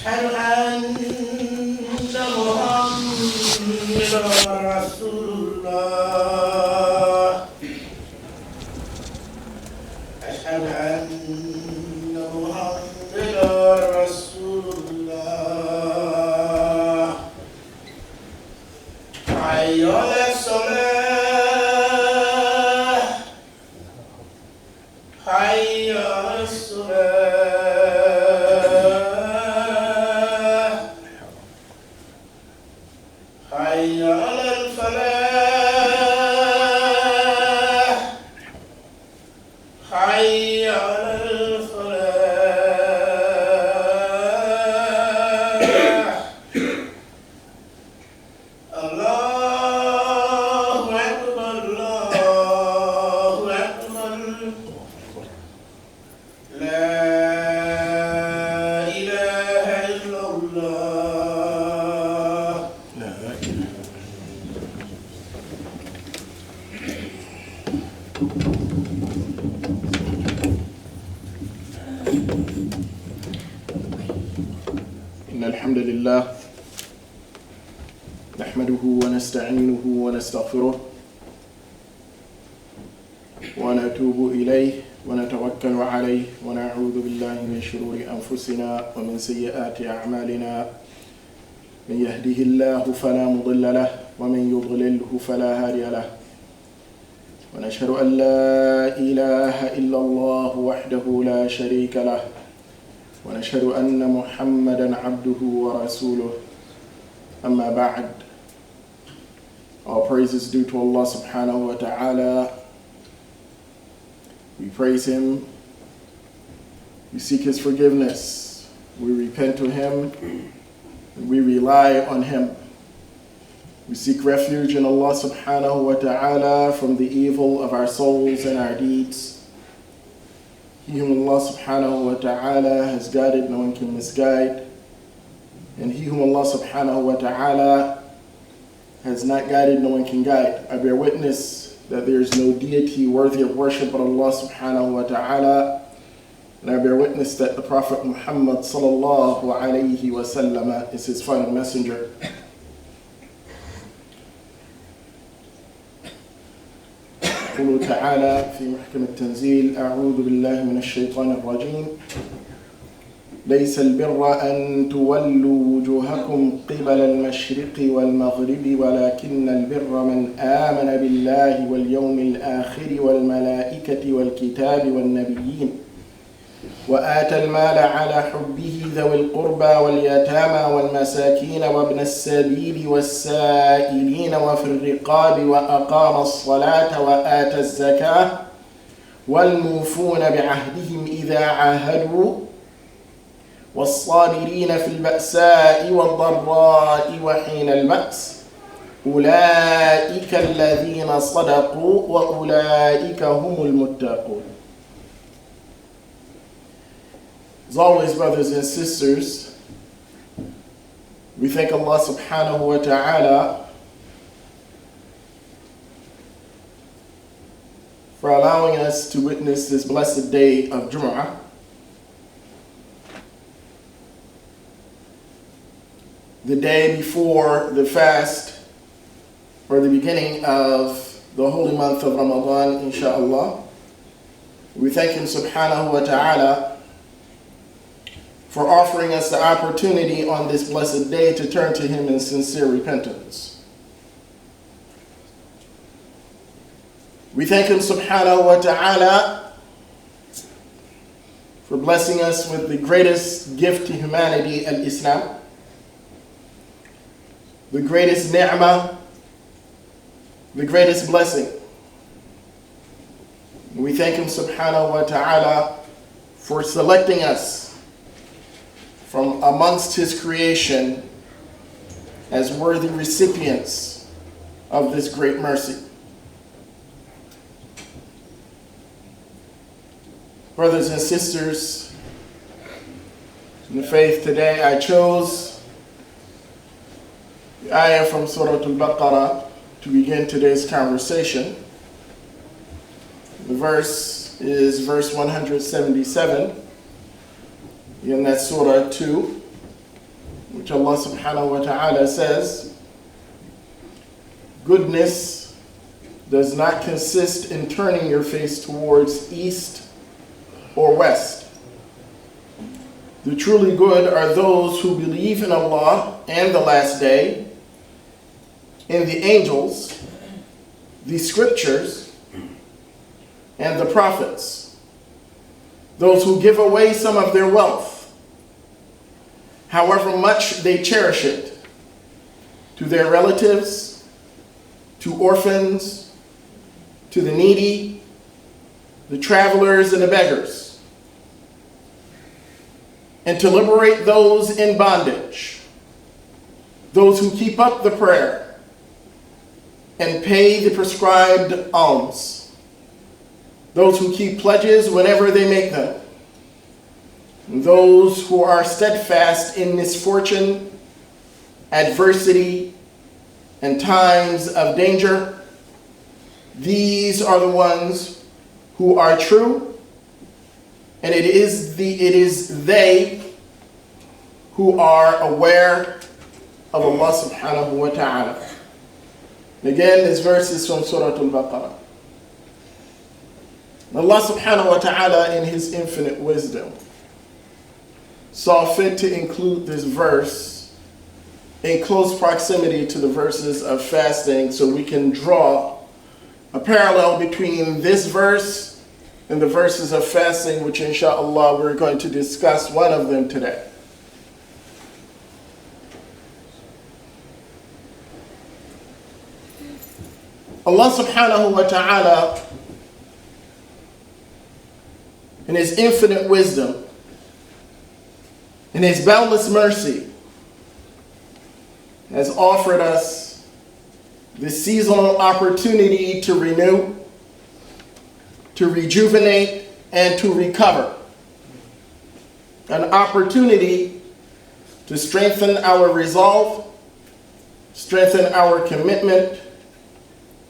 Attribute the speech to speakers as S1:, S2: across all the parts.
S1: أشهد أن محمدا رسول الله أشهد أن محمدا رسول الله حي على الصلاة حي على الصلاة حي على الفلاح حي على الفلاح الله أكبر الله أكبر لا إله إلا الله
S2: لا إله. إن الحمد لله نحمده ونستعينه ونستغفره ونتوب إليه ونتوكل عليه ونعوذ بالله من شرور أنفسنا ومن سيئات أعمالنا من يهده الله فلا مضل له ومن يضلله فلا هادي له ونشهد أن لا إله إلا الله وحده لا شريك له ونشهد أن محمدا عبده ورسوله أما بعد. All praise is due to Allah subhanahu wa ta'ala. We praise Him, we seek His forgiveness, we repent to Him, and we rely on Him. We seek refuge in Allah subhanahu wa ta'ala from the evil of our souls and our deeds. He whom Allah subhanahu wa ta'ala has guided, no one can misguide. And he whom Allah subhanahu wa ta'ala has not guided, no one can guide. I bear witness that there is no deity worthy of worship but Allah subhanahu wa ta'ala. And I bear witness that the Prophet Muhammad sallallahu alayhi wa sallam is his final messenger. يقول تعالى في محكم التنزيل أعوذ بالله من الشيطان الرجيم ليس البر أن تولوا وجوهكم قبل المشرق والمغرب ولكن البر من آمن بالله واليوم الآخر والملائكة والكتاب والنبيين وآتى المال على حبه ذوي القربى واليتامى والمساكين وابن السبيل والسائلين وفي الرقاب وأقام الصلاة وآتى الزكاة والموفون بعهدهم إذا عاهدوا والصابرين في البأساء والضراء وحين البأس أولئك الذين صدقوا وأولئك هم المتقون. As always, brothers and sisters, we thank Allah subhanahu wa ta'ala for allowing us to witness this blessed day of Jumu'ah. The day before the fast, or the beginning of the holy month of Ramadan, inshaAllah. We thank Him subhanahu wa ta'ala for offering us the opportunity on this blessed day to turn to Him in sincere repentance. We thank Him subhanahu wa ta'ala for blessing us with the greatest gift to humanity, al-Islam, the greatest ni'mah, the greatest blessing. We thank Him subhanahu wa ta'ala for selecting us from amongst His creation as worthy recipients of this great mercy. Brothers and sisters in the faith, today I chose the ayah from Surah Al-Baqarah to begin today's conversation. The verse is verse 177 in that Surah 2. which Allah subhanahu wa ta'ala says, goodness does not consist in turning your face towards east or west. The truly good are those who believe in Allah and the last day, in the angels, the scriptures, and the prophets. Those who give away some of their wealth, however much they cherish it, to their relatives, to orphans, to the needy, the travelers, and the beggars, and to liberate those in bondage, those who keep up the prayer and pay the prescribed alms, those who keep pledges whenever they make them, and those who are steadfast in misfortune, adversity, and times of danger. These are the ones who are true, and it is they who are aware of Allah subhanahu wa ta'ala. Again, this verse is from Surah Al-Baqarah. Allah subhanahu wa ta'ala, in His infinite wisdom, saw fit to include this verse in close proximity to the verses of fasting so we can draw a parallel between this verse and the verses of fasting, which inshallah we're going to discuss one of them today. Allah subhanahu wa ta'ala, in His infinite wisdom, in His boundless mercy, has offered us this seasonal opportunity to renew, to rejuvenate, and to recover. An opportunity to strengthen our resolve, strengthen our commitment,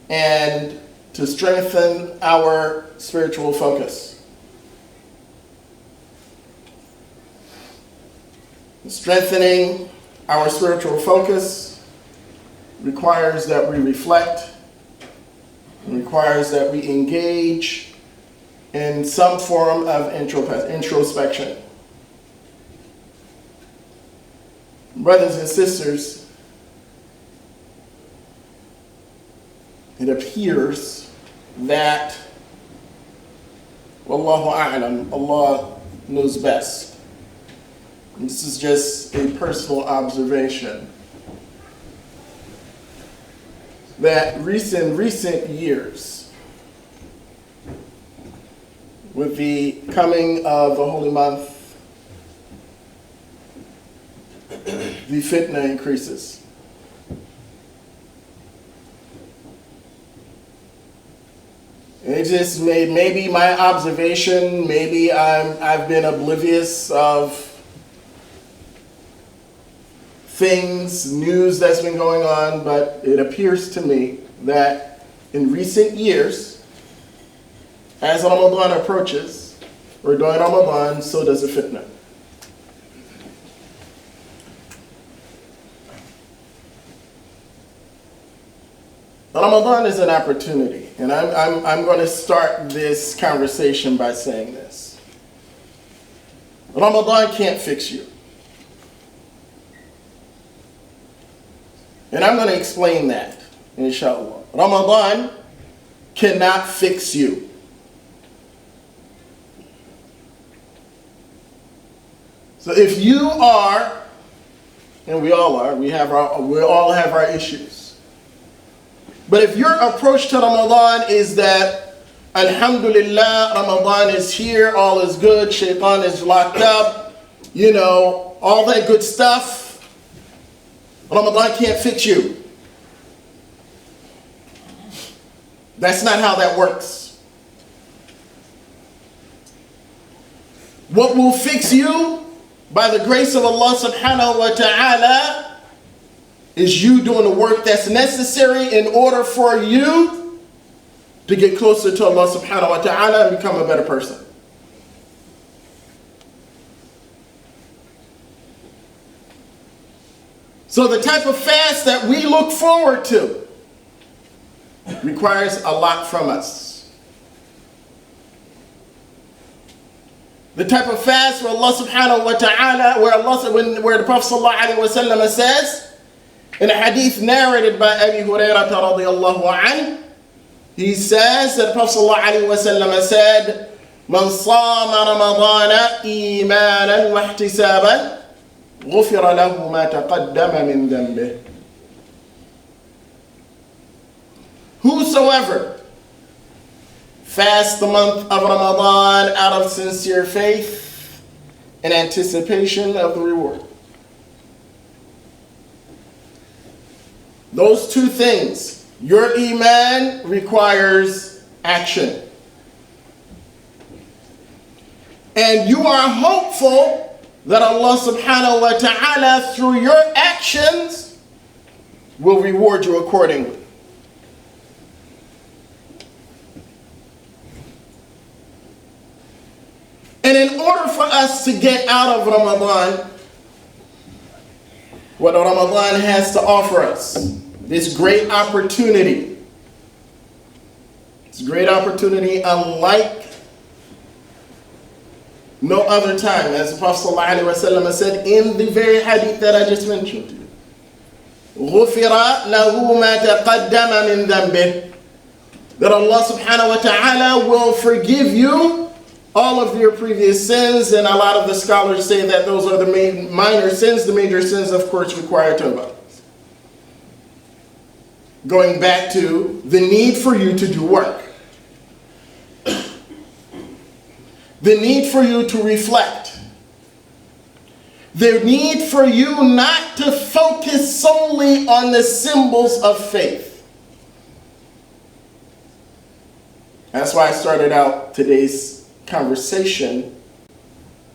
S2: and to strengthen our spiritual focus. Strengthening our spiritual focus requires that we reflect, and requires that we engage in some form of introspection. Brothers and sisters, it appears that, Wallahu a'lam, Allah knows best. And this is just a personal observation, that recent years, with the coming of the holy month, the fitna increases. It just maybe my observation, maybe I've been oblivious of things, news that's been going on, but it appears to me that in recent years, as Ramadan approaches, or during Ramadan, so does the fitna. Ramadan is an opportunity, and I'm going to start this conversation by saying this. Ramadan can't fix you. And I'm going to explain that, inshallah. Ramadan cannot fix you. So if you are, and we all are, we all have our issues. But if your approach to Ramadan is that, Alhamdulillah, Ramadan is here, all is good, shaitan is locked up, all that good stuff, Ramadan can't fix you. That's not how that works. What will fix you, by the grace of Allah subhanahu wa ta'ala, is you doing the work that's necessary in order for you to get closer to Allah subhanahu wa ta'ala and become a better person. So the type of fast that we look forward to requires a lot from us. The type of fast where Allah subhanahu wa ta'ala, where the Prophet sallallahu alaihi wasallam says, in a hadith narrated by Abi Hurairah radiyallahu anhu, he says that the Prophet sallallahu alaihi wasallam said, "Man sama Ramadana imanan wa ihtisaban, غفر له ما تقدم من ذنبه." Whosoever fasts the month of Ramadan out of sincere faith and anticipation of the reward. Those two things, your iman requires action. And you are hopeful that Allah subhanahu wa ta'ala through your actions will reward you accordingly. And in order for us to get out of Ramadan, what Ramadan has to offer us, this great opportunity, it's a great opportunity unlike no other time, as the Prophet ﷺ said in the very hadith that I just mentioned to you. غُفِرَ لَهُ مَا تَقَدَّمَ مِنْ ذَنْبِهِ. That Allah subhanahu wa ta'ala will forgive you all of your previous sins, and a lot of the scholars say that those are the minor sins. The major sins, of course, require tawbah. Going back to the need for you to do work. The need for you to reflect. The need for you not to focus solely on the symbols of faith. That's why I started out today's conversation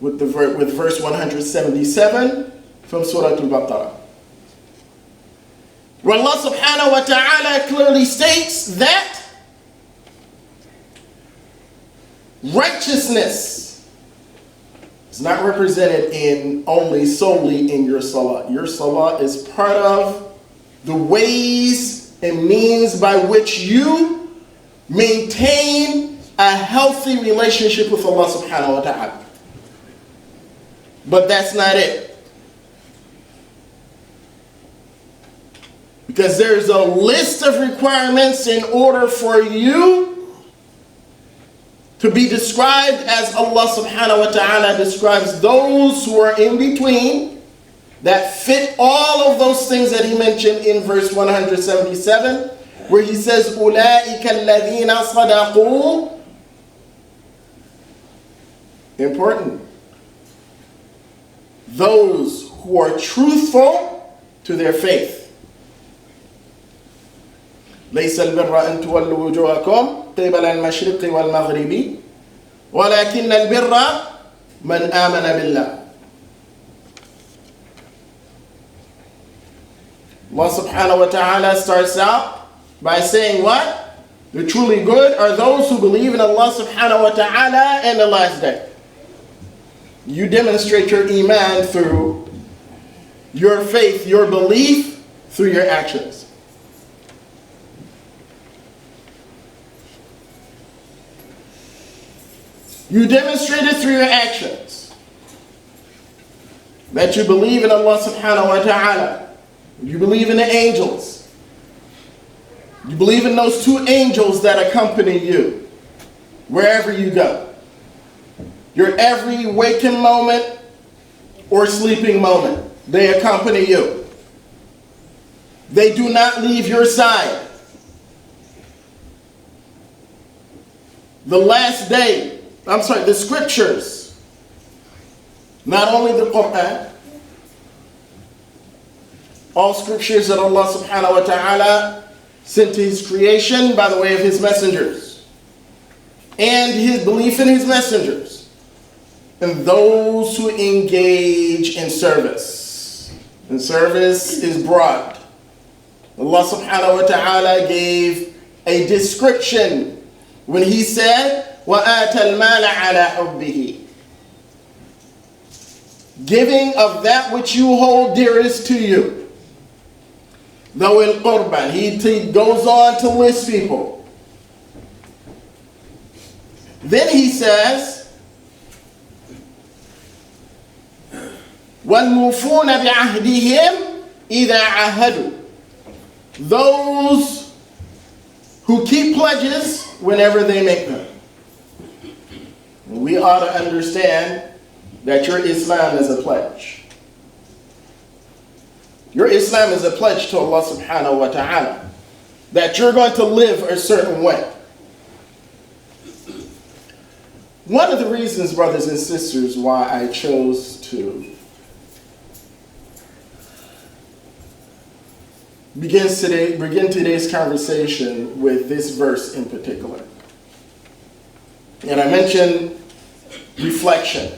S2: with verse 177 from Surah Al-Baqarah. Where Allah subhanahu wa ta'ala clearly states that righteousness is not represented solely in your salah. Your salah is part of the ways and means by which you maintain a healthy relationship with Allah subhanahu wa ta'ala. But that's not it. Because there's a list of requirements in order for you to be described as Allah subhanahu wa ta'ala describes those who are in between, that fit all of those things that he mentioned in verse 177, where he says, أُولَٰئِكَ الَّذِينَ صَدَقُوا. Important. Those who are truthful to their faith. ليس البر أن تولوا وجوهكم قبل المشرق والمغرب ولكن البر من آمن بالله. Allah subhanahu wa ta'ala starts out by saying what? The truly good are those who believe in Allah subhanahu wa ta'ala and the last day. You demonstrate your iman through your faith, your belief, through your actions. You demonstrate it through your actions that you believe in Allah subhanahu wa ta'ala. You believe in the angels. You believe in those two angels that accompany you wherever you go. Your every waking moment or sleeping moment, they accompany you. They do not leave your side. The scriptures, not only the Quran, all scriptures that Allah subhanahu wa ta'ala sent to his creation by the way of his messengers, and his belief in his messengers, and those who engage in service. And service is broad. Allah subhanahu wa ta'ala gave a description when he said, وَآتَ الْمَالَ عَلَى حُبِّهِ. Giving of that which you hold dearest to you. ذوي القربى. He goes on to list people. Then he says, وَالْمُوفُونَ بِعَهْدِهِمْ إِذَا عَهَدُوا. Those who keep pledges whenever they make them. We ought to understand that your Islam is a pledge. Your Islam is a pledge to Allah subhanahu wa ta'ala that you're going to live a certain way. One of the reasons, brothers and sisters, why I chose to begin today's conversation with this verse in particular. And I mentioned reflection.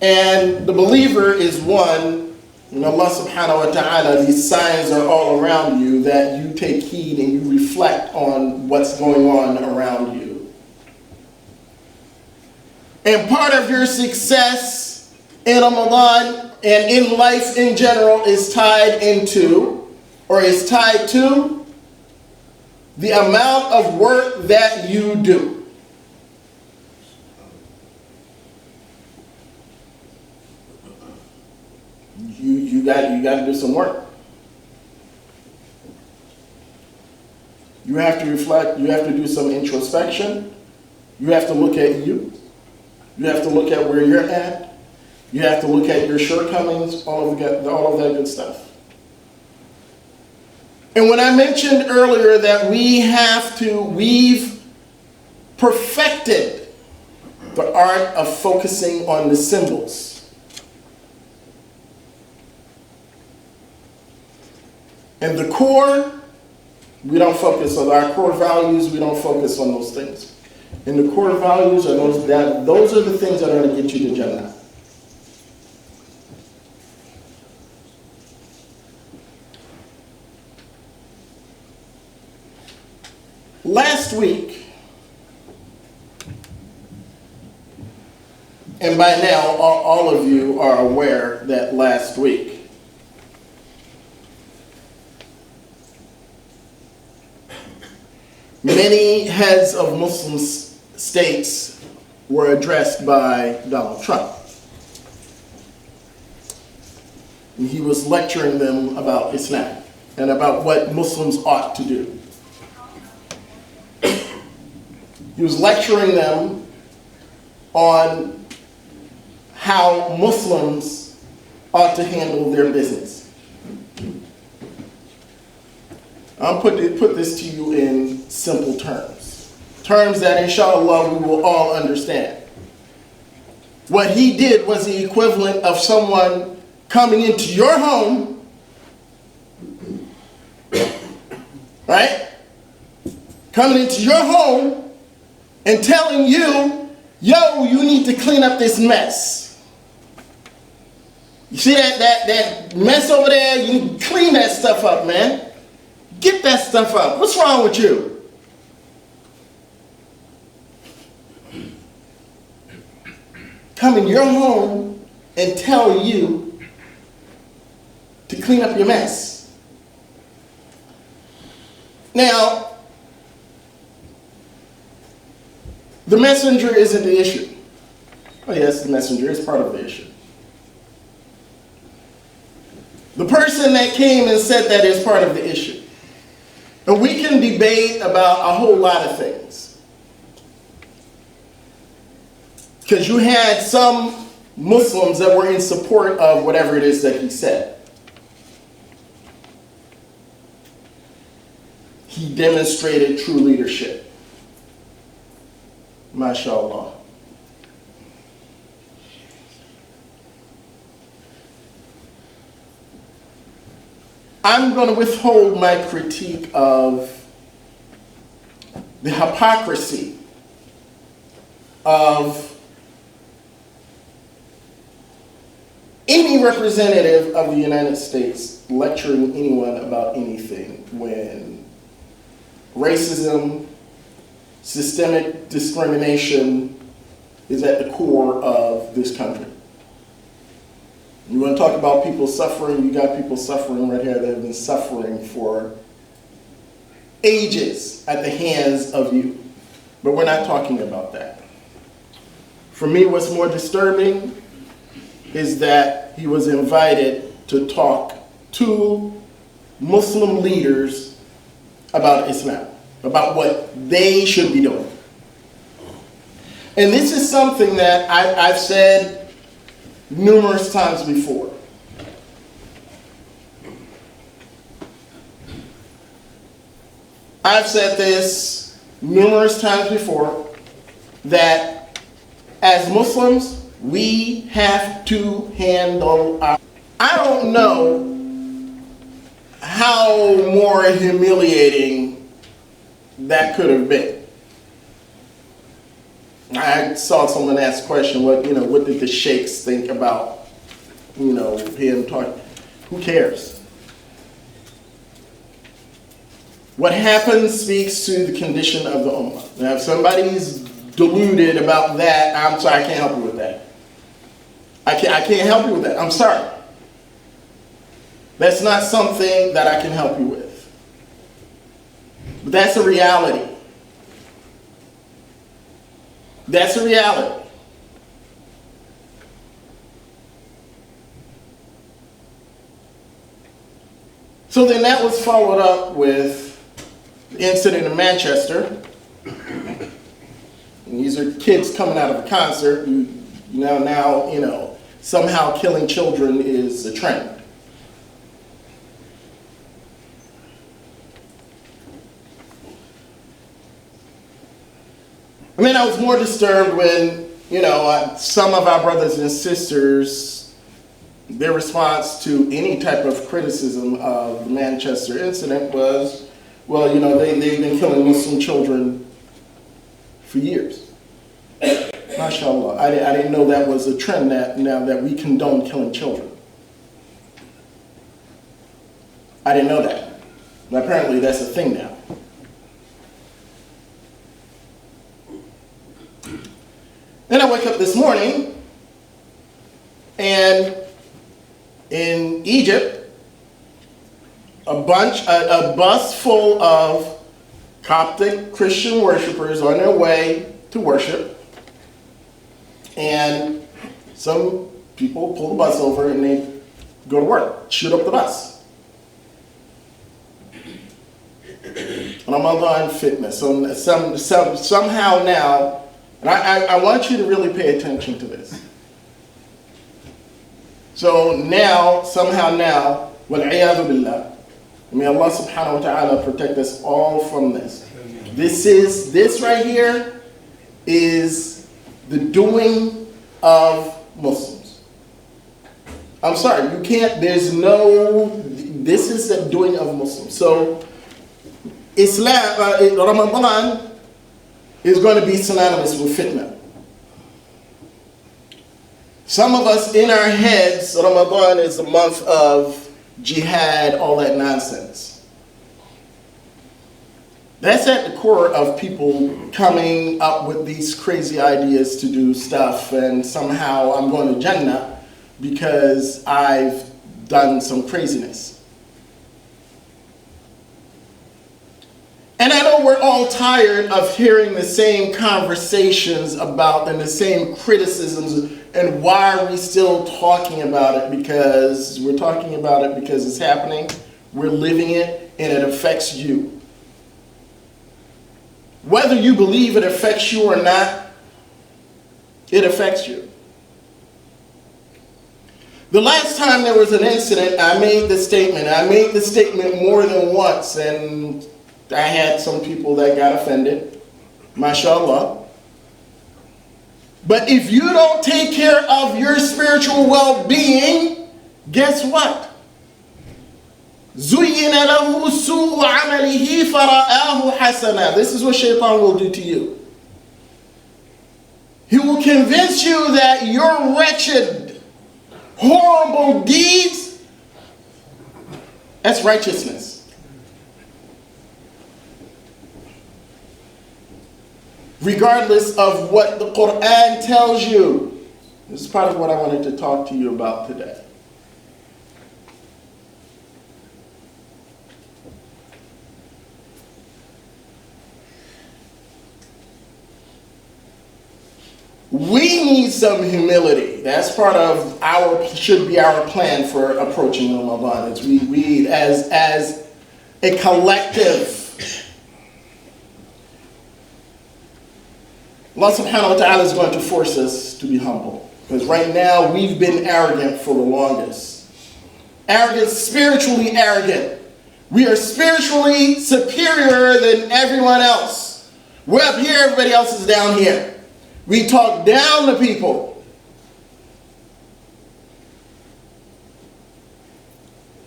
S2: And the believer is one, and Allah subhanahu wa ta'ala, these signs are all around you that you take heed and you reflect on what's going on around you. And part of your success in Ramadan and in life in general is tied to the amount of work that you do. You got to do some work. You have to reflect. You have to do some introspection. You have to look at you. You have to look at where you're at. You have to look at your shortcomings, all of that good stuff. And when I mentioned earlier that we've perfected the art of focusing on the symbols. And the core, we don't focus on our core values, we don't focus on those things. And the core values are those are the things that are going to get you to Jannah. Last week, and by now all of you are aware that last week, many heads of Muslim states were addressed by Donald Trump. And he was lecturing them about Islam and about what Muslims ought to do. He was lecturing them on how Muslims ought to handle their business. I'll put this to you in simple terms. Terms that inshallah we will all understand. What he did was the equivalent of someone coming into your home, right? Coming into your home and telling you, yo, you need to clean up this mess. You see that mess over there? You clean that stuff up, man. Get that stuff up. What's wrong with you? Come in your home and tell you to clean up your mess. Now, the messenger isn't the issue. Oh yes, the messenger is part of the issue. The person that came and said that is part of the issue. And we can debate about a whole lot of things. Because you had some Muslims that were in support of whatever it is that he said. He demonstrated true leadership. MashaAllah. I'm going to withhold my critique of the hypocrisy of any representative of the United States lecturing anyone about anything when racism, systemic discrimination is at the core of this country. You want to talk about people suffering? You got people suffering right here that have been suffering for ages at the hands of you. But we're not talking about that. For me, what's more disturbing is that he was invited to talk to Muslim leaders about Islam, about what they should be doing. And this is something that I've said numerous times before. I've said this numerous times before, that as Muslims, we have to handle our... I don't know how more humiliating that could have been. I saw someone ask a question, what did the sheikhs think about, him talking? Who cares? What happens speaks to the condition of the ummah. Now, if somebody's deluded about that, I'm sorry, I can't help you with that. I can't help you with that. I'm sorry. That's not something that I can help you with. But that's a reality. That's a reality. So then that was followed up with the incident in Manchester. And these are kids coming out of a concert. Now, somehow killing children is a trend. I mean, I was more disturbed when, some of our brothers and sisters, their response to any type of criticism of the Manchester incident was, well, they've been killing Muslim children for years. MashaAllah. I didn't know that was a trend that we condone killing children. I didn't know that. But apparently that's a thing now. Then I wake up this morning, and in Egypt, a bus full of Coptic Christian worshipers on their way to worship, and some people pull the bus over and they go to work, shoot up the bus. Ramadan fitness. So somehow now, and I want you to really pay attention to this. So now, somehow now, wal-'iyadhu billah, may Allah subhanahu wa ta'ala protect us all from this. This right here is the doing of Muslims. I'm sorry, you can't, this is the doing of Muslims. So Islam, Ramadan is going to be synonymous with fitna. Some of us in our heads, Ramadan is a month of jihad, all that nonsense. That's at the core of people coming up with these crazy ideas to do stuff, and somehow I'm going to Jannah because I've done some craziness. And I know we're all tired of hearing the same conversations about and the same criticisms, and why are we still talking about it? Because we're talking about it because it's happening, we're living it, and it affects you. Whether you believe it affects you or not, it affects you. The last time there was an incident, I made the statement. I made the statement more than once, and I had some people that got offended, mashallah. But if you don't take care of your spiritual well-being, guess what? زُيِّنَ لَهُ سُوءُ عَمَلِهِ فَرَآهُ حَسَنًا. This is what shaitan will do to you. He will convince you that your wretched, horrible deeds, that's righteousness. Regardless of what the Quran tells you. This is part of what I wanted to talk to you about today. We need some humility. That's part of should be our plan for approaching Ramadan. It's we as a collective. Allah subhanahu wa ta'ala is going to force us to be humble. Because right now we've been arrogant for the longest. Arrogant, spiritually arrogant. We are spiritually superior than everyone else. We're up here, everybody else is down here. We talk down to people.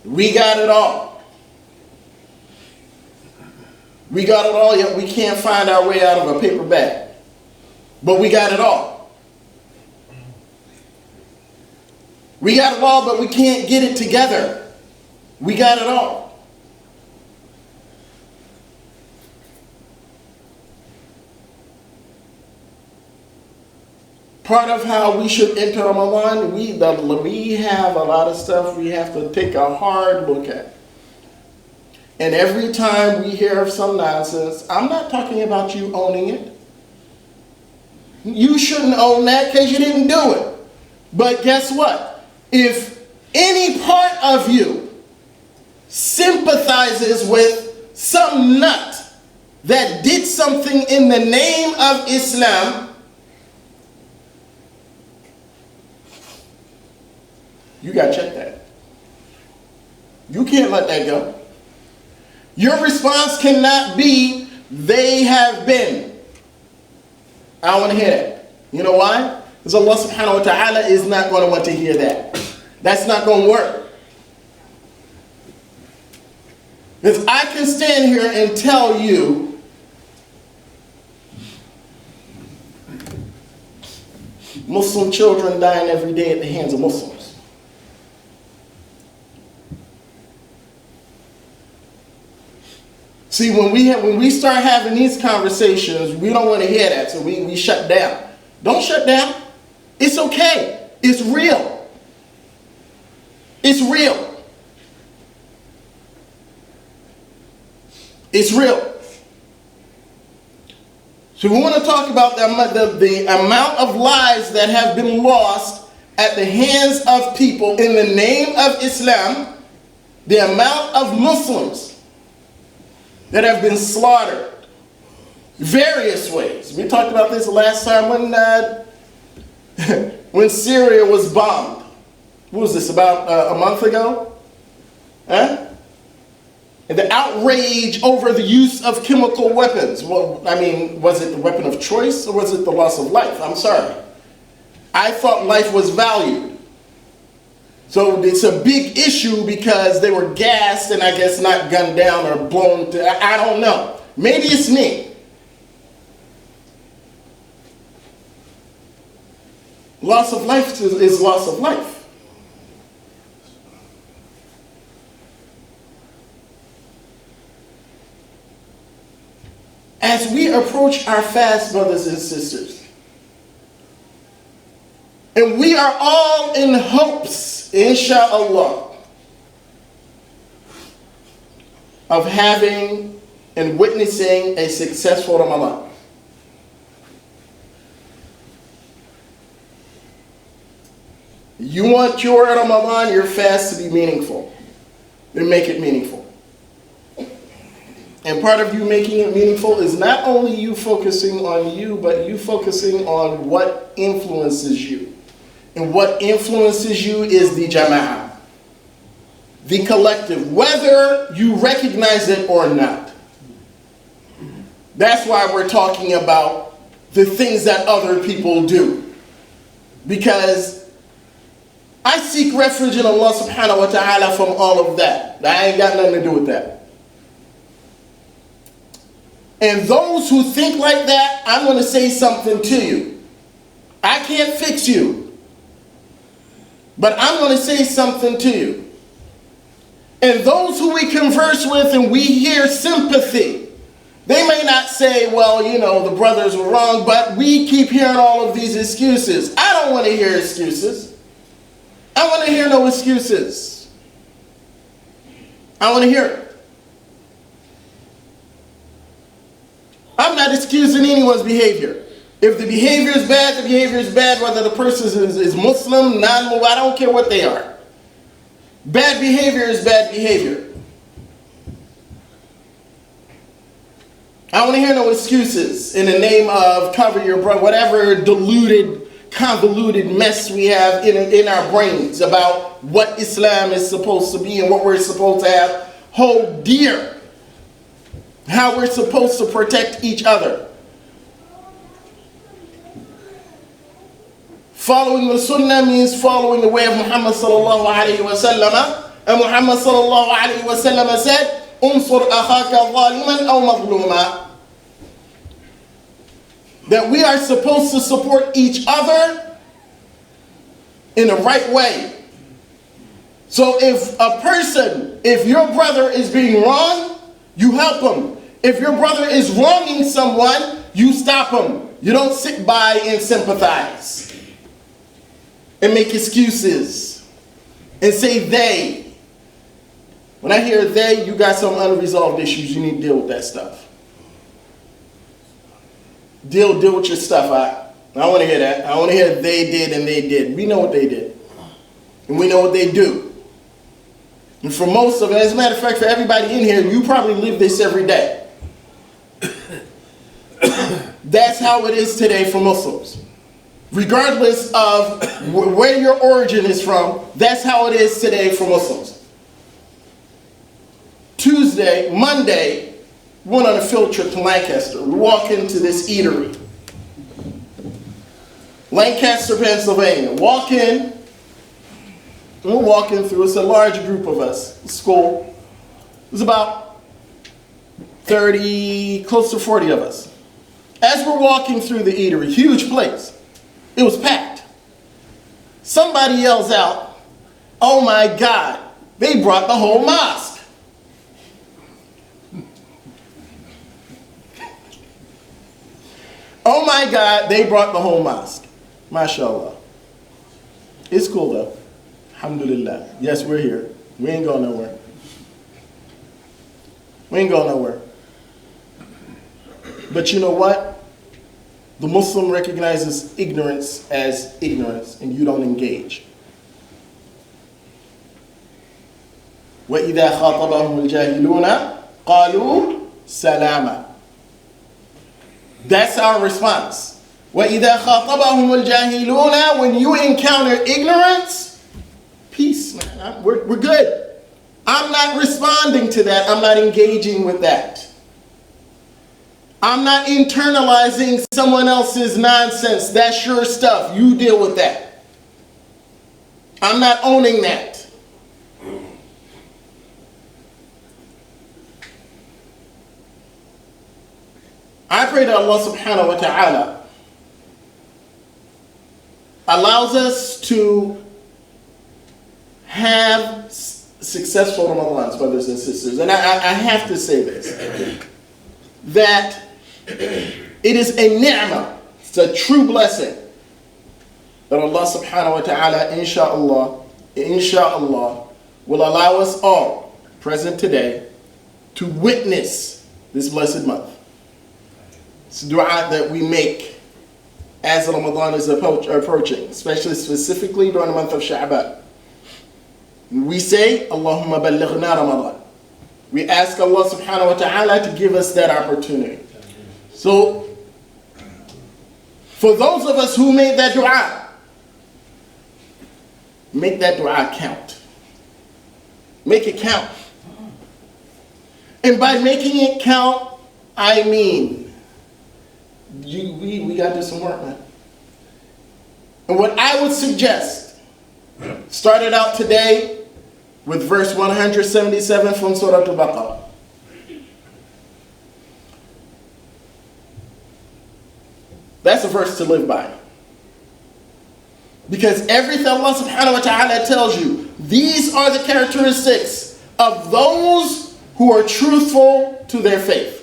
S2: We got it all. We got it all, yet we can't find our way out of a paper bag. But we got it all. We got it all, but we can't get it together. We got it all. Part of how we should enter Ramadan, we have a lot of stuff we have to take a hard look at. And every time we hear of some nonsense, I'm not talking about you owning it. You shouldn't own that because you didn't do it. But guess what? If any part of you sympathizes with some nut that did something in the name of Islam, you got to check that. You can't let that go. Your response cannot be, they have been. I don't want to hear that. You know why? Because Allah subhanahu wa ta'ala is not going to want to hear that. That's not going to work. Because I can stand here and tell you Muslim children dying every day at the hands of Muslims. See, when we start having these conversations, we don't want to hear that, so we shut down. Don't shut down. It's okay. It's real. It's real. It's real. So we want to talk about the amount of lives that have been lost at the hands of people in the name of Islam, the amount of Muslims that have been slaughtered various ways. We talked about this last time when Syria was bombed. What was this, about a month ago? Huh? And the outrage over the use of chemical weapons. Well, I mean, was it the weapon of choice or was it the loss of life? I'm sorry. I thought life was valued. So it's a big issue because they were gassed and I guess not gunned down or blown to, I don't know. Maybe it's me. Loss of life is loss of life. As we approach our fast, brothers and sisters, and we are all in hopes, inshallah, of having and witnessing a successful Ramadan. You want your Ramadan, your fast to be meaningful. Then make it meaningful. And part of you making it meaningful is not only you focusing on you, but you focusing on what influences you. And what influences you is the jama'ah, the collective, whether you recognize it or not. That's why we're talking about the things that other people do. Because I seek refuge in Allah subhanahu wa ta'ala from all of that. I ain't got nothing to do with that. And those who think like that, I'm going to say something to you. I can't fix you. But I'm going to say something to you. And those who we converse with and we hear sympathy, they may not say, well, you know, the brothers were wrong, but we keep hearing all of these excuses. I don't want to hear excuses. I want to hear no excuses. I want to hear it. I'm not excusing anyone's behavior. If the behavior is bad, the behavior is bad, whether the person is Muslim, non-Muslim, I don't care what they are. Bad behavior is bad behavior. I don't want to hear no excuses in the name of cover your brother, whatever deluded, convoluted mess we have in our brains about what Islam is supposed to be and what we're supposed to have hold dear. How we're supposed to protect each other. Following the Sunnah means following the way of Muhammad sallallahu alayhi wa sallam. And Muhammad sallallahu alayhi wa sallam said, "Unsur akhaka zaliman aw mazluma." That we are supposed to support each other in the right way. So if your brother is being wronged, you help him. If your brother is wronging someone, you stop him. You don't sit by and sympathize and make excuses and say they. When I hear they, you got some unresolved issues. You need to deal with that stuff. Deal with your stuff. I don't want to hear that. I want to hear they did and they did. We know what they did. And we know what they do. And for most of it, as a matter of fact, for everybody in here, you probably live this every day. That's how it is today for Muslims. Regardless of where your origin is from, that's how it is today for Muslims. Monday, we went on a field trip to Lancaster. We walk into this eatery. Lancaster, Pennsylvania. Walk in. We're walking through. It's a large group of us. School. It was about 30, close to 40 of us. As we're walking through the eatery, huge place. It was packed. Somebody yells out, "Oh my God, they brought the whole mosque." Oh my God, they brought the whole mosque. MashaAllah. It's cool though. Alhamdulillah. Yes, we're here. We ain't going nowhere. We ain't going nowhere. But you know what? The Muslim recognizes ignorance as ignorance, and you don't engage. وَإِذَا خَاطَبَهُمُ الْجَاهِلُونَ قَالُوا سَلَامًا. That's our response. وَإِذَا خَاطَبَهُمُ الْجَاهِلُونَ. When you encounter ignorance, peace, man. We're good. I'm not responding to that. I'm not engaging with that. I'm not internalizing someone else's nonsense. That's your stuff. You deal with that. I'm not owning that. I pray that Allah subhanahu wa ta'ala allows us to have successful Ramadans, brothers and sisters. And I have to say this, that it is a ni'mah, it's a true blessing that Allah subhanahu wa ta'ala, insha'Allah, will allow us all present today to witness this blessed month. It's a dua that we make as Ramadan is approaching, especially specifically during the month of Sha'ban. We say, Allahumma ballighna Ramadan. We ask Allah subhanahu wa ta'ala to give us that opportunity. So, for those of us who made that dua, make that dua count. Make it count. And by making it count, I mean, we got to do some work, man. And what I would suggest, started out today with verse 177 from Surah Al-Baqarah. That's a verse to live by. Because everything Allah subhanahu wa ta'ala tells you, these are the characteristics of those who are truthful to their faith.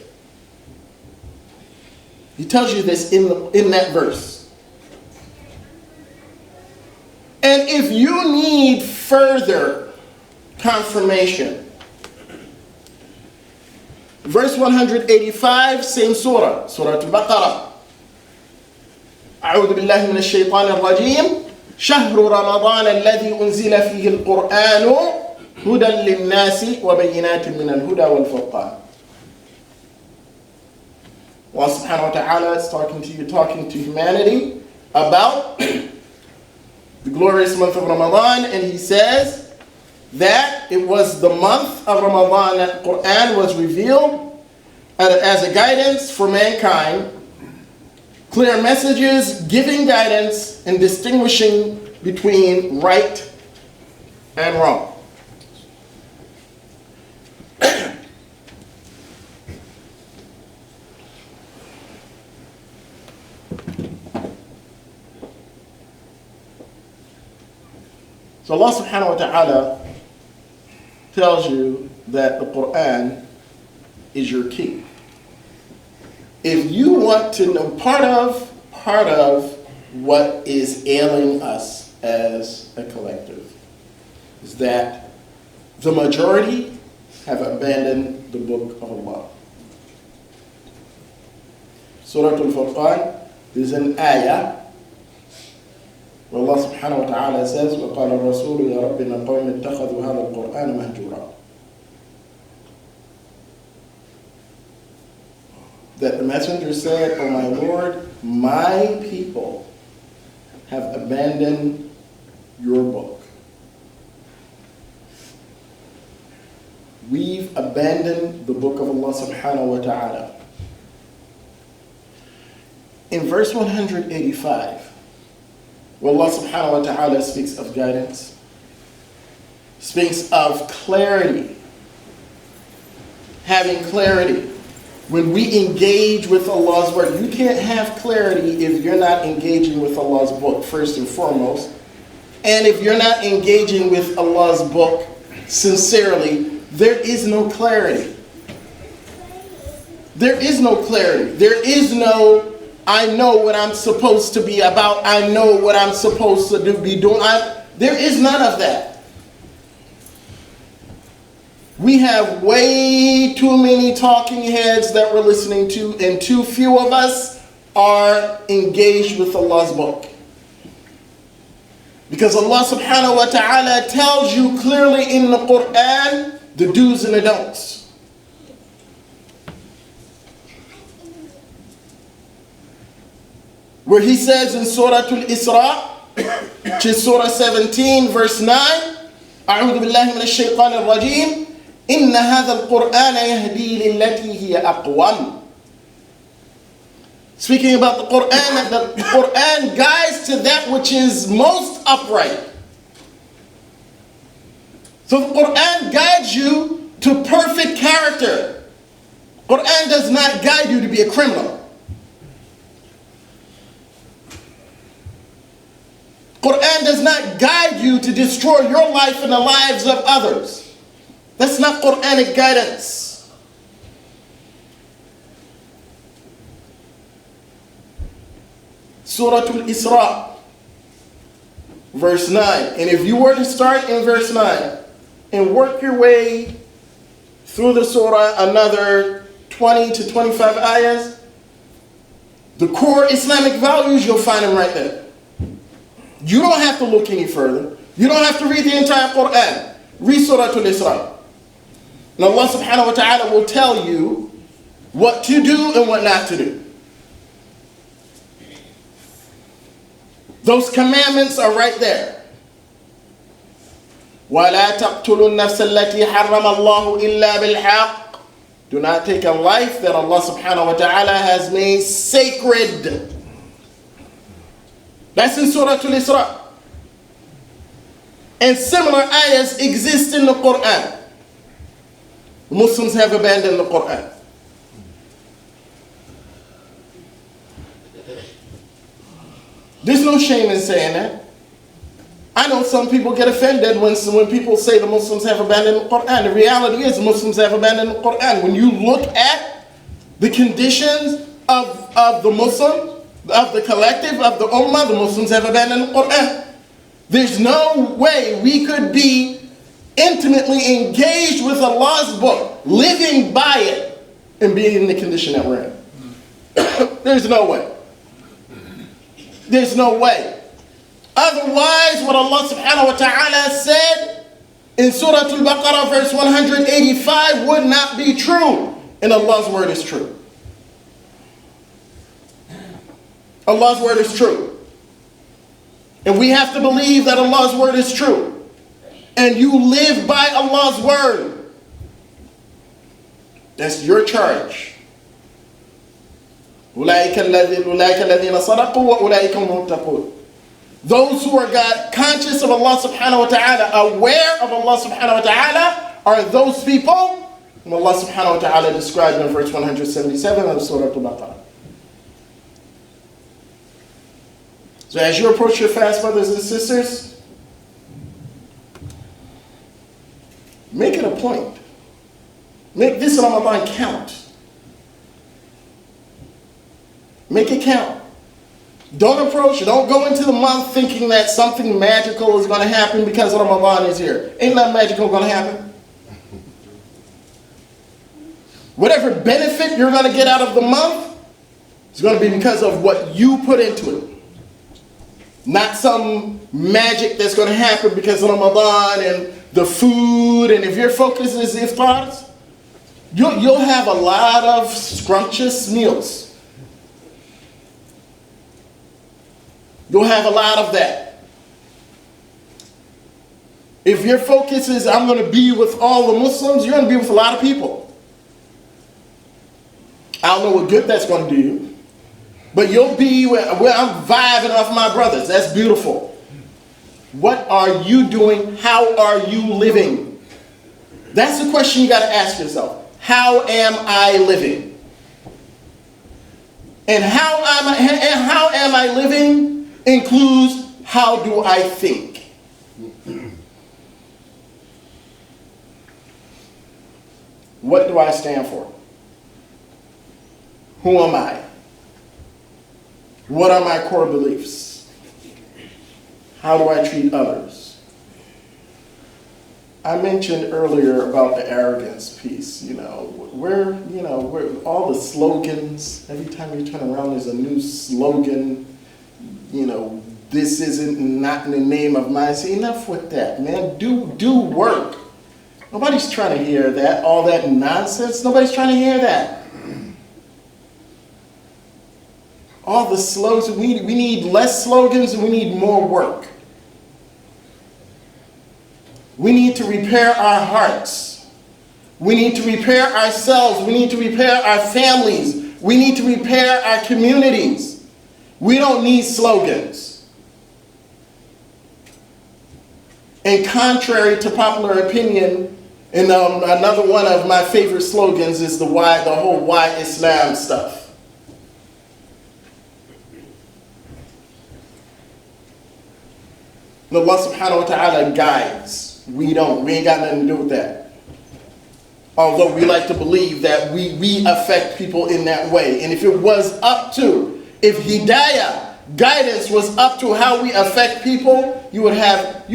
S2: He tells you this in that verse. And if you need further confirmation, verse 185, same surah, Surah Al-Baqarah. أعوذ بالله من الشيطان الرجيم شهر رمضان الذي أنزل فيه القرآن هدى للناس وبينات من الهدى والفرقان. Allah subhanahu wa ta'ala is talking to humanity about the glorious month of Ramadan, and he says that it was the month of Ramadan that the Quran was revealed as a guidance for mankind, clear messages, giving guidance, and distinguishing between right and wrong. So Allah subhanahu wa ta'ala tells you that the Quran is your key. If you want to know part of what is ailing us as a collective is that the majority have abandoned the book of Allah. Surah Al-Furqan, there's an ayah where Allah subhanahu wa ta'ala says, وَقَالَ الرَّسُولُ يَا رَبِّنَا قَوْمِ اتَّخَذُوا هَذَا الْقُرْآنَ مَهْجُورًا. That the messenger said, "Oh my Lord, my people have abandoned your book." We've abandoned the book of Allah subhanahu wa ta'ala. In verse 185, where Allah subhanahu wa ta'ala speaks of guidance, speaks of clarity, having clarity. When we engage with Allah's word, you can't have clarity if you're not engaging with Allah's book, first and foremost. And if you're not engaging with Allah's book sincerely, there is no clarity. There is no clarity. There is no, I know what I'm supposed to be about. I know what I'm supposed to be doing. There is none of that. We have way too many talking heads that we're listening to, and too few of us are engaged with Allah's book. Because Allah subhanahu wa ta'ala tells you clearly in the Quran the do's and the don'ts. Where he says in Surah Al-Isra, which is Surah 17, verse 9, أعوذ بالله من الشيطان الرجيم إن هذا القرآن يهدي للتي هي أقوم. Speaking about the Quran, that the Quran guides to that which is most upright. So the Quran guides you to perfect character. Quran does not guide you to be a criminal. Quran does not guide you to destroy your life and the lives of others. That's not Quranic guidance. Surah Al-Isra, verse 9. And if you were to start in verse 9 and work your way through the surah another 20 to 25 ayahs, the core Islamic values, you'll find them right there. You don't have to look any further. You don't have to read the entire Quran. Read Surah Al-Isra. And Allah subhanahu wa ta'ala will tell you what to do and what not to do. Those commandments are right there. وَلَا تَقْتُلُوا النَّفْسَ الَّتِي حَرَّمَ اللَّهُ إِلَّا بِالْحَقِّ. Do not take a life that Allah subhanahu wa ta'ala has made sacred. That's in Surah Al-Isra. And similar ayahs exist in the Quran. Muslims have abandoned the Quran. There's no shame in saying that. I know some people get offended when people say the Muslims have abandoned the Quran. The reality is Muslims have abandoned the Quran. When you look at the conditions of the Muslim, of the collective, of the Ummah, the Muslims have abandoned the Quran. There's no way we could be intimately engaged with Allah's book, living by it, and being in the condition that we're in. There's no way. There's no way. Otherwise, what Allah subhanahu wa ta'ala said in Surah Al-Baqarah verse 185 would not be true. And Allah's word is true. Allah's word is true. And we have to believe that Allah's word is true. And you live by Allah's word. That's your charge. أولئك الذين صدقوا وأولئك هم المتقون. Those who are God conscious of Allah subhanahu wa ta'ala, aware of Allah subhanahu wa ta'ala, are those people whom Allah subhanahu wa ta'ala described in verse 177 of Surah Al-Baqarah. So as you approach your fast, brothers and sisters, make it a point. Make this Ramadan count. Make it count. Don't go into the month thinking that something magical is going to happen because Ramadan is here. Ain't nothing magical going to happen. Whatever benefit you're going to get out of the month is going to be because of what you put into it. Not some magic that's going to happen because of Ramadan and the food. And if your focus is iftars, you'll have a lot of scrumptious meals. You'll have a lot of that. If your focus is, I'm going to be with all the Muslims, you're going to be with a lot of people. I don't know what good that's going to do you. But you'll be where I'm vibing off my brothers. That's beautiful. What are you doing? How are you living? That's the question you got to ask yourself. How am I living? And how am I living includes how do I think? What do I stand for? Who am I? What are my core beliefs? How do I treat others? I mentioned earlier about the arrogance piece, where all the slogans, every time you turn around there's a new slogan, this isn't not in the name of mine. Say, enough with that, man. Do work. Nobody's trying to hear that, all that nonsense. Nobody's trying to hear that. All the slogans, we need less slogans and we need more work. We need to repair our hearts. We need to repair ourselves. We need to repair our families. We need to repair our communities. We don't need slogans. And contrary to popular opinion, and another one of my favorite slogans is the whole why Islam stuff. And Allah subhanahu wa ta'ala guides. We ain't got nothing to do with that. Although we like to believe that we affect people in that way. And if if hidayah, guidance was up to how we affect people, you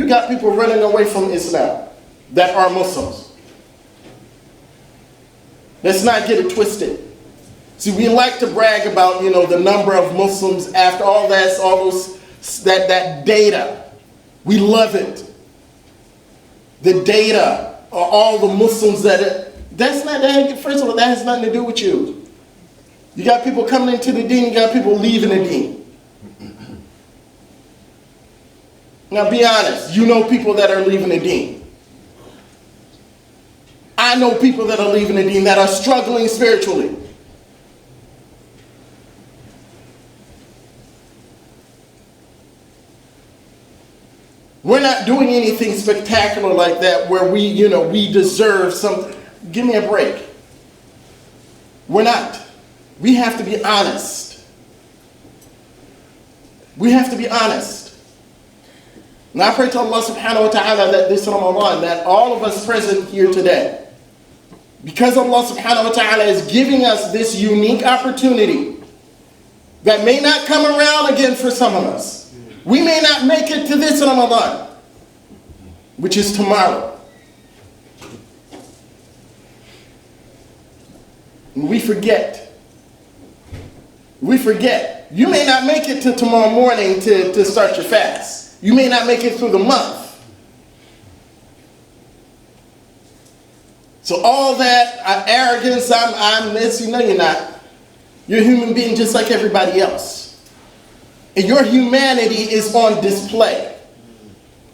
S2: got people running away from Islam that are Muslims. Let's not get it twisted. See, we like to brag about, the number of Muslims after all that data. We love it. The data, or all the Muslims first of all, that has nothing to do with you. You got people coming into the deen, you got people leaving the deen. Now be honest, you know people that are leaving the deen. I know people that are leaving the deen that are struggling spiritually. We're not doing anything spectacular like that where we deserve something. Give me a break. We're not. We have to be honest. We have to be honest. And I pray to Allah subhanahu wa ta'ala that this Ramadan, that all of us present here today, because Allah subhanahu wa ta'ala is giving us this unique opportunity that may not come around again for some of us. We may not make it to this Ramadan, which is tomorrow. And we forget you may not make it to tomorrow morning to start your fast. You may not make it through the month. So all that arrogance, I'm this, you know you're not. You're a human being just like everybody else. And your humanity is on display.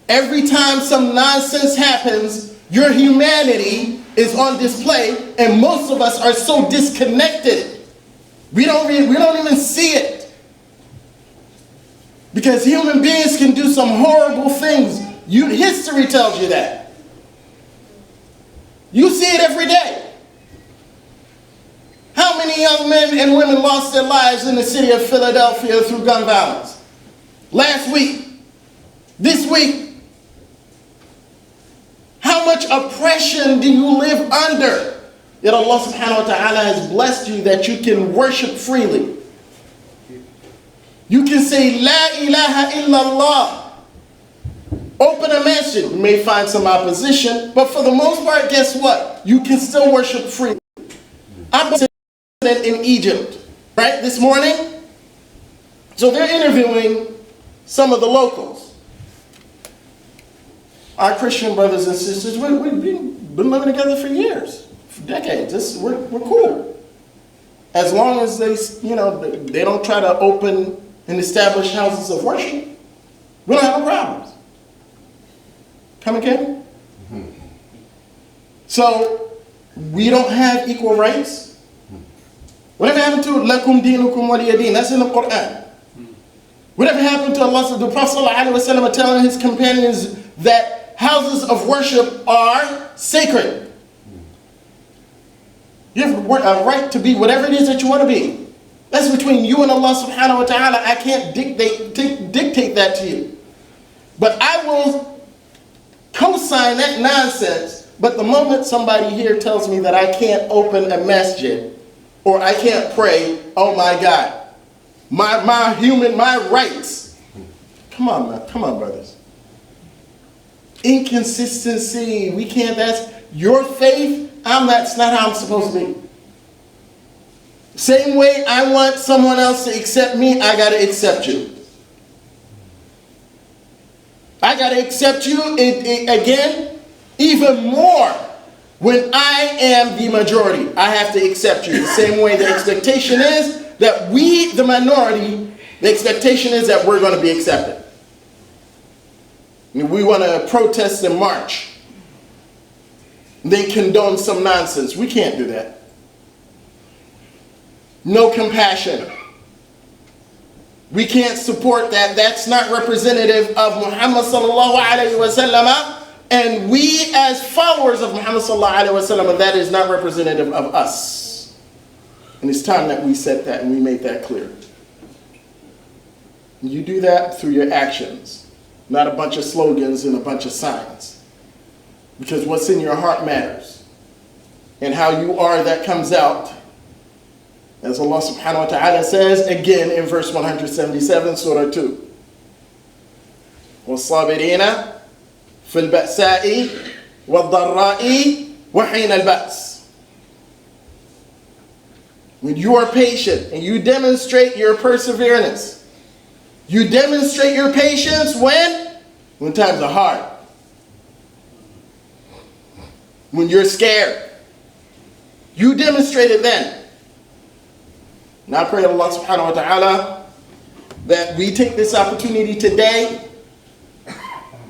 S2: Every time some nonsense happens, your humanity is on display, and most of us are so disconnected. We don't even see it. Because human beings can do some horrible things. History tells you that. You see it every day. How many young men and women lost their lives in the city of Philadelphia through gun violence? Last week, this week. How much oppression do you live under? Yet Allah subhanahu wa ta'ala has blessed you that you can worship freely. You can say, La ilaha illallah. Open a masjid. You may find some opposition, but for the most part, guess what? You can still worship freely. I'm in Egypt, right, this morning. So they're interviewing some of the locals. Our Christian brothers and sisters, we've been living together for years, for decades. We're cool. As long as they don't try to open and establish houses of worship, we don't have no problems. Come again? So, we don't have equal rights. Whatever happened to lakum dinukum waliyadin? That's in the Quran. Whatever happened to Allah, the Prophet ﷺ telling his companions that houses of worship are sacred. You have a right to be whatever it is that you want to be. That's between you and Allah subhanahu wa ta'ala. I can't dictate that to you. But I will co-sign that nonsense, but the moment somebody here tells me that I can't open a masjid or I can't pray, oh my God, my rights. Come on, man. Come on, brothers. Inconsistency. We can't, that's your faith. That's not how I'm supposed to be. Same way I want someone else to accept me, I got to accept you. I got to accept you again, even more when I am the majority. I have to accept you. The same way the expectation is that we, the minority, the expectation is that we're going to be accepted. We want to protest and march. They condone some nonsense. We can't do that. No compassion. We can't support that. That's not representative of Muhammad sallallahu alayhi wa sallam. And we as followers of Muhammad sallallahu alayhi wa sallam, that is not representative of us. And it's time that we set that and we make that clear. You do that through your actions, not a bunch of slogans and a bunch of signs. Because what's in your heart matters. And how you are, that comes out. As Allah subhanahu wa ta'ala says again in verse 177, Surah 2. وَالصَّابِرِينَ فِي الْبَأْسَاءِ وَالضَّرَّاءِ وَحِينَ الْبَأْسِ. When you are patient and you demonstrate your perseverance, you demonstrate your patience when times are hard. When you're scared. You demonstrate it then. And I pray to Allah subhanahu wa ta'ala that we take this opportunity today,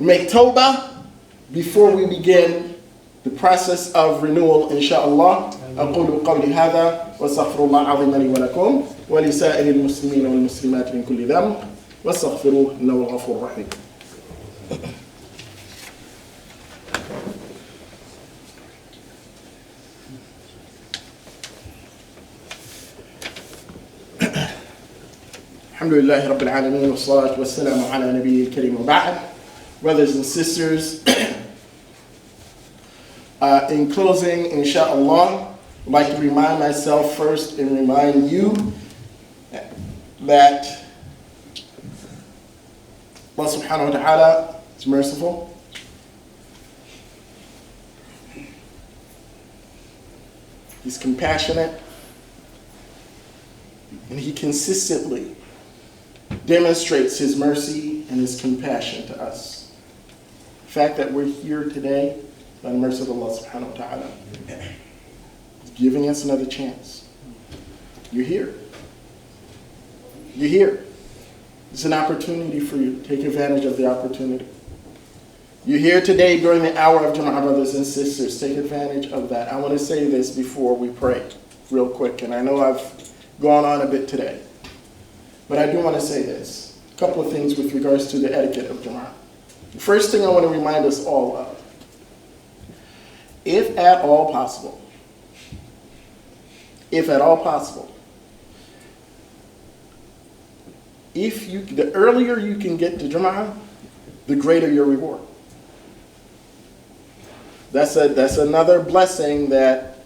S2: make tawbah before we begin the process of renewal, inshaAllah. أقول قولي هذا واستغفر الله العظيم لي ولكم ولسائر المسلمين والمسلمات من كل ذنب واستغفروه إنه الغفور الرحيم. Alhamdulillahi Rabbil Alameen, wassalatu wassalamu ala nabiyyi kareem wa ba'd. Brothers and sisters, in closing, inshaAllah, I'd like to remind myself first and remind you that Allah subhanahu wa ta'ala is merciful. He's compassionate. And He consistently demonstrates his mercy and his compassion to us. The fact that we're here today, by the mercy of Allah subhanahu wa ta'ala, is giving us another chance. You're here. You're here. It's an opportunity for you. Take advantage of the opportunity. You're here today during the hour of Jum'ah, brothers and sisters. Take advantage of that. I want to say this before we pray, real quick. And I know I've gone on a bit today. But I do want to say this. A couple of things with regards to the etiquette of Jum'ah. The first thing I want to remind us all of, if at all possible, the earlier you can get to Jum'ah, the greater your reward. That's another blessing that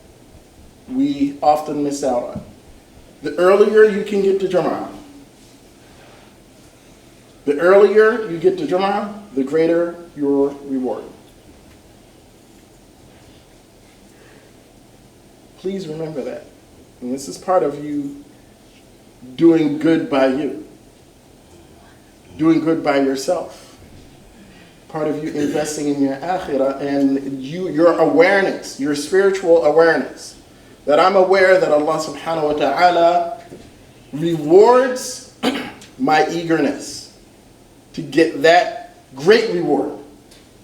S2: we often miss out on. The earlier you can get to Jum'ah, the greater your reward. Please remember that. And this is part of you doing good by you. Doing good by yourself. Part of you investing in your akhirah and your awareness, your spiritual awareness. That I'm aware that Allah subhanahu wa ta'ala rewards my eagerness to get that great reward,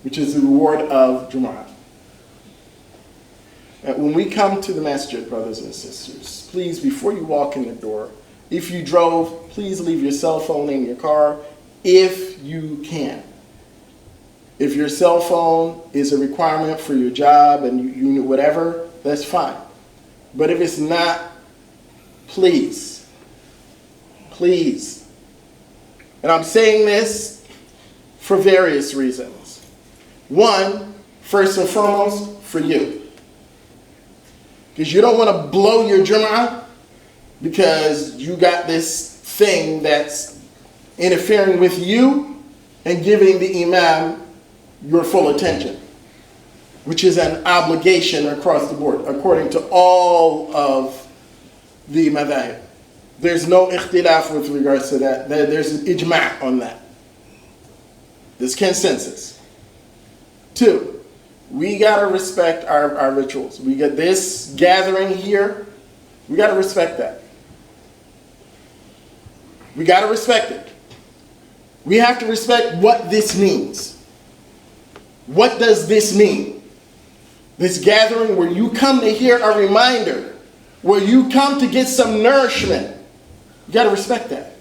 S2: which is the reward of Jumu'ah. And when we come to the masjid, brothers and sisters, please, before you walk in the door, if you drove, please leave your cell phone in your car if you can. If your cell phone is a requirement for your job and you whatever, that's fine. But if it's not, please. And I'm saying this for various reasons. One, first and foremost, for you. Because you don't want to blow your Jumu'ah because you got this thing that's interfering with you and giving the imam your full attention, which is an obligation across the board, according to all of the madhahib. There's no ikhtilaf with regards to that. There's an ijma' on that. There's consensus. Two, we got to respect our rituals. We get this gathering here. We got to respect that. We got to respect it. We have to respect what this means. What does this mean? This gathering where you come to hear a reminder, where you come to get some nourishment. You got to respect that.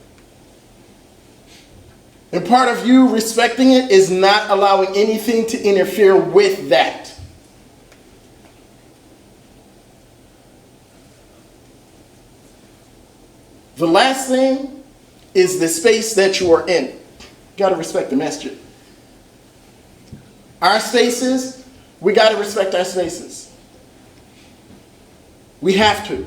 S2: And part of you respecting it is not allowing anything to interfere with that. The last thing is the space that you are in. You got to respect the masjid. Our spaces, we got to respect our spaces. We have to.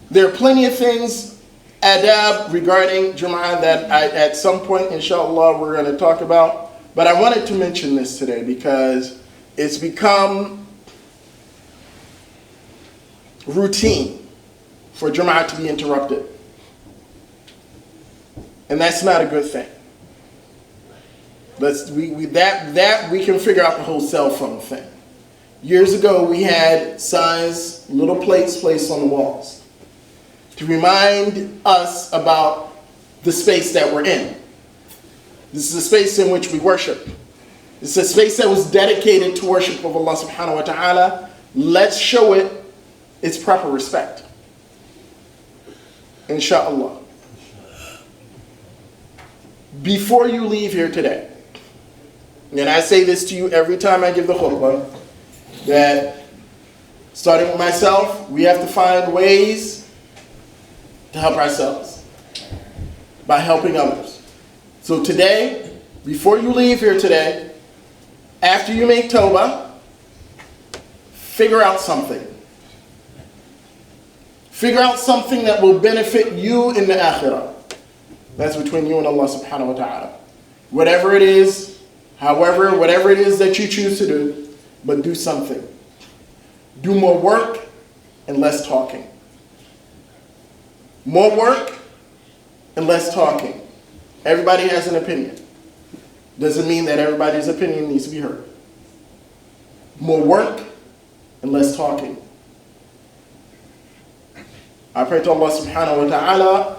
S2: There are plenty of things, adab, regarding Jumu'ah that at some point, inshallah, we're going to talk about. But I wanted to mention this today because it's become routine for Jumu'ah to be interrupted. And that's not a good thing. We can figure out the whole cell phone thing. Years ago, we had signs, little plates placed on the walls to remind us about the space that we're in. This is a space in which we worship. It's a space that was dedicated to worship of Allah subhanahu wa ta'ala. Let's show it its proper respect. Inshallah. Before you leave here today, and I say this to you every time I give the khutbah, that starting with myself, we have to find ways to help ourselves by helping others. So today, before you leave here today, after you make tawbah, figure out something. Figure out something that will benefit you in the akhirah. That's between you and Allah subhanahu wa ta'ala. Whatever it is, however, whatever it is that you choose to do, but do something. Do more work and less talking. More work and less talking. Everybody has an opinion. Doesn't mean that everybody's opinion needs to be heard. More work and less talking. I pray to Allah subhanahu wa ta'ala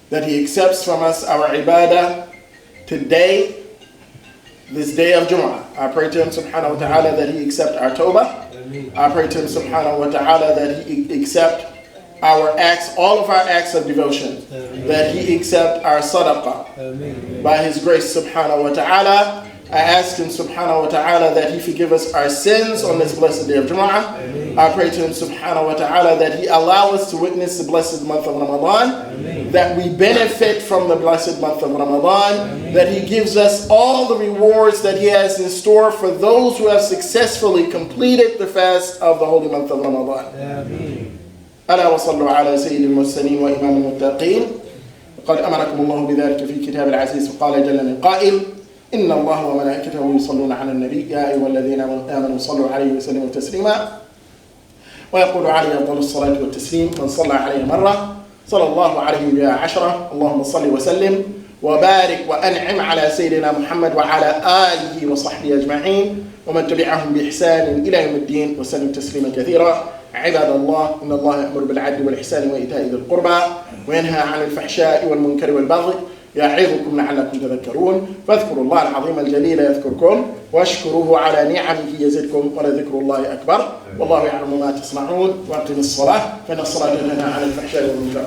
S2: that He accepts from us our ibadah today, this day of Jum'ah. I pray to Him subhanahu wa ta'ala that He accept our tawbah. I pray to Him subhanahu wa ta'ala that He accept our acts, all of our acts of devotion, that He accept our sadaqah. By His grace subhanahu wa ta'ala, I ask Him subhanahu wa ta'ala that He forgive us our sins on this blessed day of Jum'ah. I pray to Him subhanahu wa ta'ala that He allow us to witness the blessed month of Ramadan, that we benefit from the blessed month of Ramadan, that He gives us all the rewards that He has in store for those who have successfully completed the fast of the holy month of Ramadan. ألا وصلوا على سيد المرسلين وإمام المتقين وقد أمركم الله بذلك في كتاب العزيز وقال جل من قائل إن الله وملائكته يصلون على النبي يا أيها الذين آمنوا صلوا عليه وسلموا تسليما ويقول عليه أفضل الصلاة والتسليم من صلى عليه مرة صلى الله عليه بها 10. اللهم صل وسلم وبارك وأنعم على سيدنا محمد وعلى آله وصحبه أجمعين ومن تبعهم بإحسان إلى يوم الدين وسلم تسليما كثيرا. عباد الله إن الله يأمر بالعدل والإحسان وإيتاء ذي القربى وينهى عن الفحشاء والمنكر والبغي يعظكم لعلكم تذكرون فاذكروا الله العظيم الجليل يذكركم واشكروه على نعمه يزدكم ولذكر الله أكبر والله يعلم ما تصنعون وأقم الصلاة فإن الصلاة تنهى عن الفحشاء والمنكر.